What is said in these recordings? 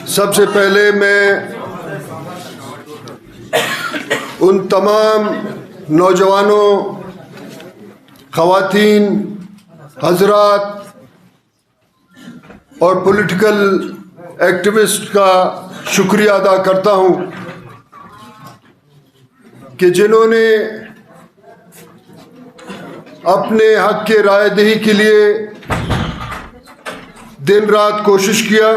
सबसे पहले मैं उन तमाम नौजवानों, ख़वातीन, हजरात और पॉलिटिकल एक्टिविस्ट का शुक्रिया अदा करता हूं कि जिन्होंने अपने हक के रायदही के लिए दिन रात कोशिश किया।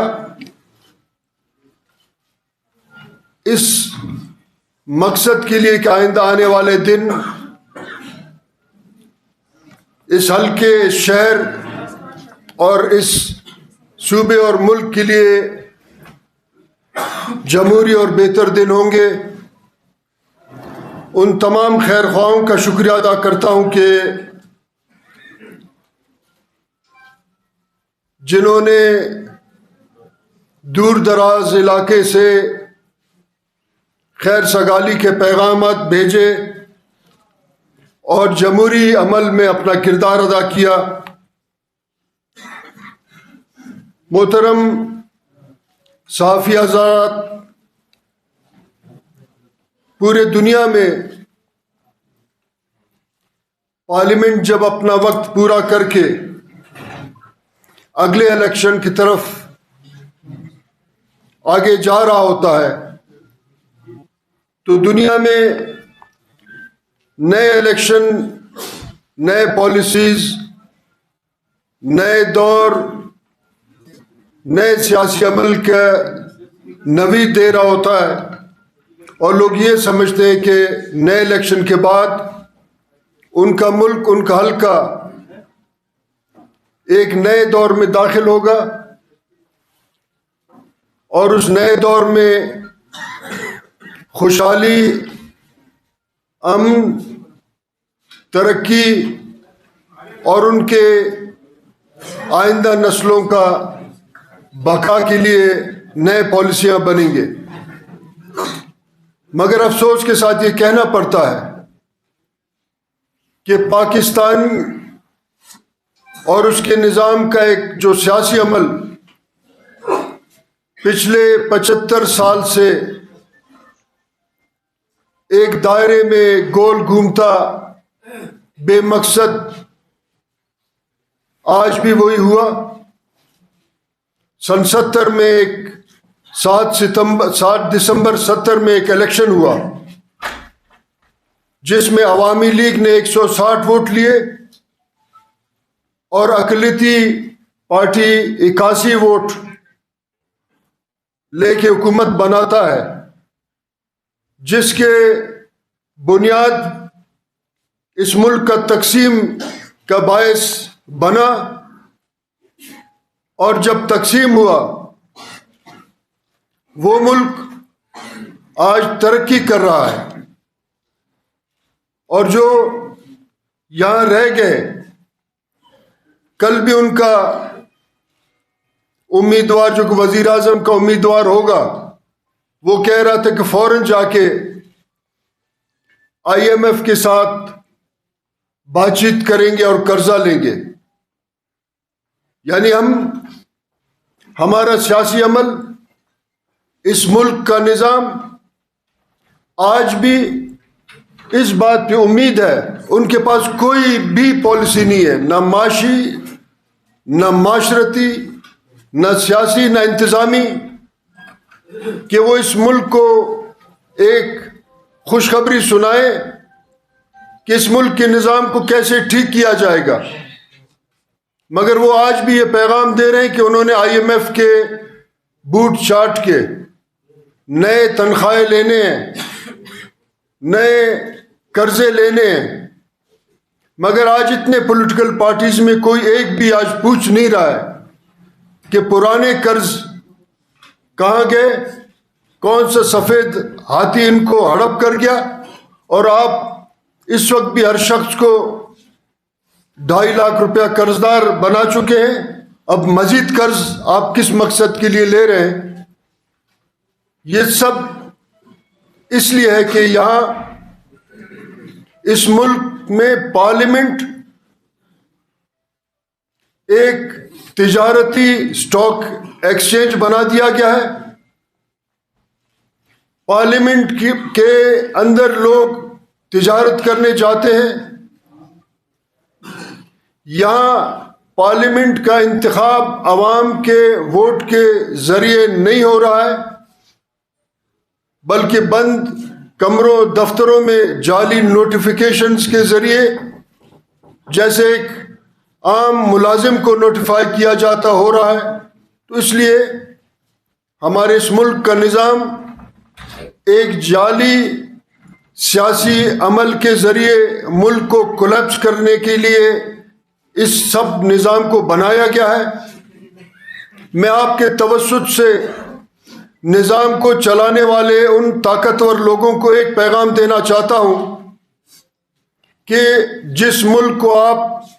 इस मकसद के लिए कि आइंदा आने वाले दिन इस हल्के, इस शहर और इस सूबे और मुल्क के लिए जमहूरी और बेहतर दिन होंगे। उन तमाम खैर ख्वाहों का शुक्रिया अदा करता हूं कि जिन्होंने दूर दराज इलाके से खैर सगाली के पैगामात भेजे और जमहूरी अमल में अपना किरदार अदा किया। मोहतरम सहाफ़ी हज़रात, पूरे दुनिया में पार्लियामेंट जब अपना वक्त पूरा करके अगले इलेक्शन की तरफ आगे जा रहा होता है तो दुनिया में नए इलेक्शन, नए पॉलिसीज, नए दौर, नए सियासी अमल का नवीद दे रहा होता है और लोग ये समझते हैं कि नए इलेक्शन के बाद उनका मुल्क, उनका हल्का एक नए दौर में दाखिल होगा और उस नए दौर में खुशहाली, अमन, तरक्की और उनके आइंदा नस्लों का बका के लिए नए पॉलिसियां बनेंगे। मगर अफसोस के साथ ये कहना पड़ता है कि पाकिस्तान और उसके निज़ाम का एक जो सियासी अमल पिछले 75 साल से एक दायरे में गोल घूमता बेमकसद, आज भी वही हुआ। सन 70 में एक 7 दिसंबर 70 में एक इलेक्शन हुआ जिसमें अवामी लीग ने 160 वोट लिए और अक़लियती पार्टी 81 वोट लेके हुकूमत बनाता है, जिसके बुनियाद इस मुल्क का तकसीम का बायस बना। और जब तकसीम हुआ वो मुल्क आज तरक्की कर रहा है और जो यहाँ रह गए, कल भी उनका उम्मीदवार जो कि वजीर आजम का उम्मीदवार होगा, वो कह रहा था कि फौरन जाके IMF के साथ बातचीत करेंगे और कर्जा लेंगे। यानी हमारा सियासी अमल, इस मुल्क का निज़ाम आज भी इस बात पे उम्मीद है, उनके पास कोई भी पॉलिसी नहीं है, ना माशी, ना माशरती, ना सियासी, ना इंतज़ामी, कि वो इस मुल्क को एक खुशखबरी सुनाए कि इस मुल्क के निज़ाम को कैसे ठीक किया जाएगा। मगर वो आज भी ये पैगाम दे रहे हैं कि उन्होंने IMF के बूट चाट के नए तनख्वाहें लेने हैं, नए कर्जे लेने हैं। मगर आज इतने पॉलिटिकल पार्टीज में कोई एक भी आज पूछ नहीं रहा है कि पुराने कर्ज कहाँ गए, कौन सा सफ़ेद हाथी इनको हड़प कर गया। और आप इस वक्त भी हर शख्स को 2.5 लाख रुपया कर्जदार बना चुके हैं। अब मजीद कर्ज आप किस मकसद के लिए ले रहे हैं? ये सब इसलिए है कि यहाँ इस मुल्क में पार्लियामेंट एक तिजारती स्टॉक एक्सचेंज बना दिया गया है। पार्लियामेंट के अंदर लोग तिजारत करने जाते हैं। यहाँ पार्लियामेंट का इंतखाब अवाम के वोट के जरिए नहीं हो रहा है, बल्कि बंद कमरों दफ्तरों में जाली नोटिफिकेशंस के जरिए, जैसे एक आम मुलाजिम को नोटिफाई किया जाता हो रहा है। तो इसलिए हमारे इस मुल्क का निज़ाम एक जाली सियासी अमल के जरिए मुल्क को कोलैप्स करने के लिए इस सब निज़ाम को बनाया गया है। मैं आपके तवज्जुह से निज़ाम को चलाने वाले उन ताकतवर लोगों को एक पैगाम देना चाहता हूं कि जिस मुल्क को आप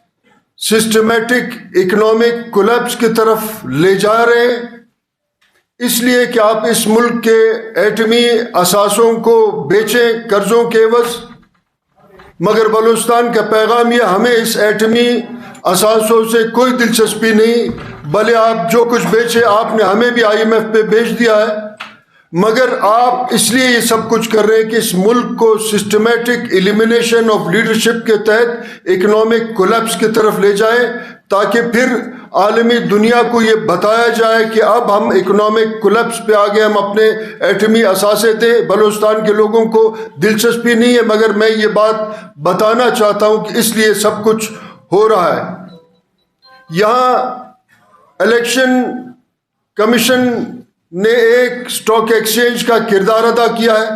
सिस्टमेटिक इकोनॉमिक कोलैप्स की तरफ ले जा रहे हैं, इसलिए कि आप इस मुल्क के एटमी असासों को बेचें कर्जों के एवज। मगर बलूचिस्तान का पैगाम यह, हमें इस एटमी असासों से कोई दिलचस्पी नहीं, भले आप जो कुछ बेचे, आपने हमें भी IMF पे बेच दिया है, मगर आप इसलिए ये सब कुछ कर रहे हैं कि इस मुल्क को सिस्टमेटिक एलिमिनेशन ऑफ लीडरशिप के तहत इकोनॉमिक कोलैप्स की तरफ ले जाए, ताकि फिर आलमी दुनिया को ये बताया जाए कि अब हम इकोनॉमिक कोलैप्स पे आ गए, हम अपने एटमी असासे दें। बलूचिस्तान के लोगों को दिलचस्पी नहीं है, मगर मैं ये बात बताना चाहता हूँ कि इसलिए सब कुछ हो रहा है। यहाँ इलेक्शन कमीशन ने एक स्टॉक एक्सचेंज का किरदार अदा किया है।